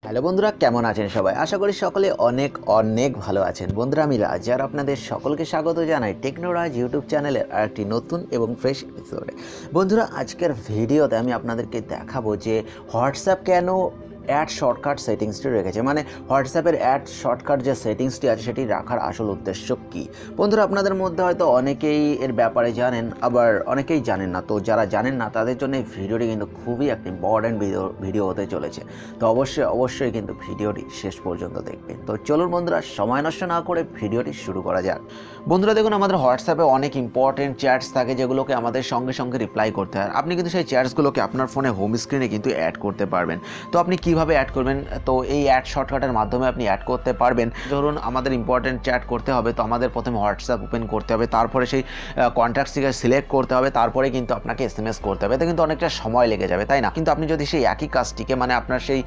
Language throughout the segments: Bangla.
হ্যালো বন্ধুরা, কেমন আছেন সবাই? আশা করি সকলে অনেক অনেক ভালো আছেন। বন্ধুরা, আমি রাজ আর আপনাদের সকলকে স্বাগত জানাই টেকনো রাজ ইউটিউব চ্যানেলের আরেকটি নতুন এবং ফ্রেশ এপিসোডে। বন্ধুরা, আজকের ভিডিওতে আমি আপনাদেরকে দেখাবো যে হোয়াটসঅ্যাপ কেন অ্যাড শর্টকাট সেটিংসটি রেখেছে, মানে হোয়াটসঅ্যাপের অ্যাড শর্টকাট যে সেটিংসটি আছে সেটি রাখার আসল উদ্দেশ্য কী। বন্ধুরা, আপনাদের মধ্যে হয়তো অনেকেই এর ব্যাপারে জানেন, আবার অনেকেই জানেন না। তো যারা জানেন না তাদের জন্য এই ভিডিওটি কিন্তু খুবই একটা ইম্পর্ট্যান্ট ভিডিও হতে চলেছে। তো অবশ্যই কিন্তু ভিডিওটি শেষ পর্যন্ত দেখবেন। তো চলুন বন্ধুরা, সময় নষ্ট না করে ভিডিওটি শুরু করা যাক। বন্ধুরা দেখুন, আমাদের হোয়াটসঅ্যাপে অনেক ইম্পর্টেন্ট চ্যাটস থাকে যেগুলোকে আমাদের সঙ্গে সঙ্গে রিপ্লাই করতে হয়। আপনি কিন্তু সেই চ্যাটসগুলোকে আপনার ফোনে হোম স্ক্রিনে কিন্তু অ্যাড করতে পারবেন। তো আপনি কিভাবে অ্যাড করবেন? তো এই অ্যাড শর্টকাটের মাধ্যমে আপনি অ্যাড করতে পারবেন। ধরুন আমাদের ইম্পর্টেন্ট চ্যাট করতে হবে, তো আমাদের প্রথমে হোয়াটসঅ্যাপ ওপেন করতে হবে, তারপরে সেই কন্ট্যাক্টসটিকে সিলেক্ট করতে হবে, তারপরে কিন্তু আপনাকে এসএমএস করতে হবে। এতে কিন্তু অনেকটা সময় লেগে যাবে, তাই না? কিন্তু আপনি যদি সেই একই কাজটিকে, মানে আপনার সেই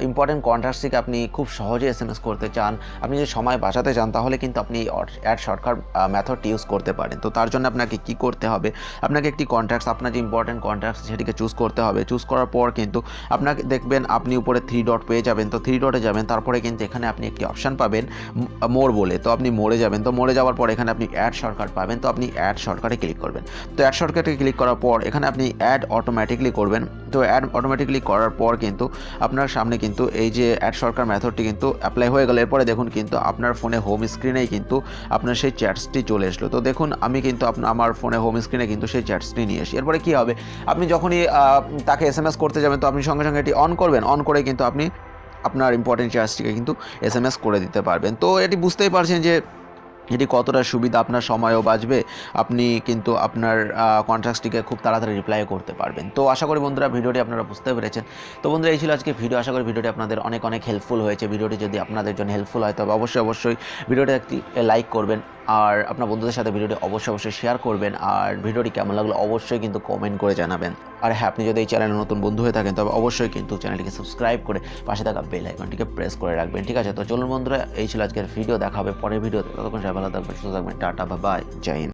ইম্পর্টেন্ট কন্ট্যাক্টসটিকে আপনি খুব সহজে এসএমএস করতে চান, আপনি যদি সময় বাঁচাতে চান, তাহলে কিন্তু আপনি অ্যাড শর্টকাট মেথডটি ইউজ করতে পারেন। তো তার জন্য আপনাকে কি করতে হবে? আপনাকে একটি কন্ট্যাক্টস, আপনার যে ইম্পর্টেন্ট কন্ট্যাক্টস সেটিকে চুজ করতে হবে। চুজ করার পর কিন্তু আপনাকে দেখবেন আপনি উপরে 3 ডট পেয়ে যাবেন। তো 3 ডটে যাবেন, তারপরে কিন্তু এখানে আপনি একটি অপশান পাবেন মোর বলে। তো আপনি মোড়ে যাবেন। তো মোড়ে যাওয়ার পর এখানে আপনি অ্যাড শর্টকাট পাবেন। তো আপনি অ্যাড শর্টকাটে ক্লিক করবেন। তো অ্যাড শর্টকাটে ক্লিক করার পর এখানে আপনি অ্যাড অটোমেটিকলি করবেন। তো অ্যাড অটোমেটিকলি করার পর কিন্তু আপনার সামনে কিন্তু এই যে অ্যাড শর্টকাট মেথডটি কিন্তু অ্যাপ্লাই হয়ে গেল। এরপরে দেখুন কিন্তু আপনার ফোনে হোম স্ক্রিনেই কিন্তু আপনার সেই চ্যাটসটি চলে আসলো। তো দেখুন আমি কিন্তু আমার ফোনে হোম স্ক্রিনে কিন্তু সেই চ্যাটসটি নিয়ে আসি। এরপরে কী হবে? আপনি যখনই তাকে এসএমএস করতে যাবেন, তো আপনি সঙ্গে সঙ্গে এটি অন করবেন। অন করে কিন্তু আপনি আপনার ইম্পর্টেন্ট চ্যাটসটিকে কিন্তু এসএমএস করে দিতে পারবেন। তো এটি বুঝতেই পারছেন যে এটি কতটা সুবিধা, আপনার সময়ও বাঁচবে, আপনি কিন্তু আপনার কন্ট্যাক্টসটিকে খুব তাড়াতাড়ি রিপ্লাই করতে পারবেন। তো আশা করি বন্ধুরা ভিডিওটি আপনারা বুঝতে পেরেছেন। তো বন্ধুরা, এই ছিল আজকে ভিডিও। আশা করি ভিডিওটি আপনাদের অনেক অনেক হেল্পফুল হয়েছে। ভিডিওটি যদি আপনাদের জন্য হেল্পফুল হয় তবে অবশ্যই ভিডিওটি একটি লাইক করবেন, আর আপনার বন্ধুদের সাথে ভিডিওটি অবশ্যই শেয়ার করবেন। আর ভিডিওটি কেমন লাগলো অবশ্যই কিন্তু কমেন্ট করে জানাবেন। আর হ্যাঁ, আপনি যদি এই চ্যানেলে নতুন বন্ধু হয়ে থাকেন তবে অবশ্যই কিন্তু চ্যানেলটিকে সাবস্ক্রাইব করে পাশে থাকা বেল আইকনটিকে প্রেস করে রাখবেন। ঠিক আছে? তো চলুন বন্ধুরা, এই ছিল আজকের ভিডিও। দেখা হবে পরের ভিডিওতে। ততক্ষণ সবাই ভালো থাকবেন, সুস্থ থাকবেন। টাটা, বাই বাই, জয় হিন্দ।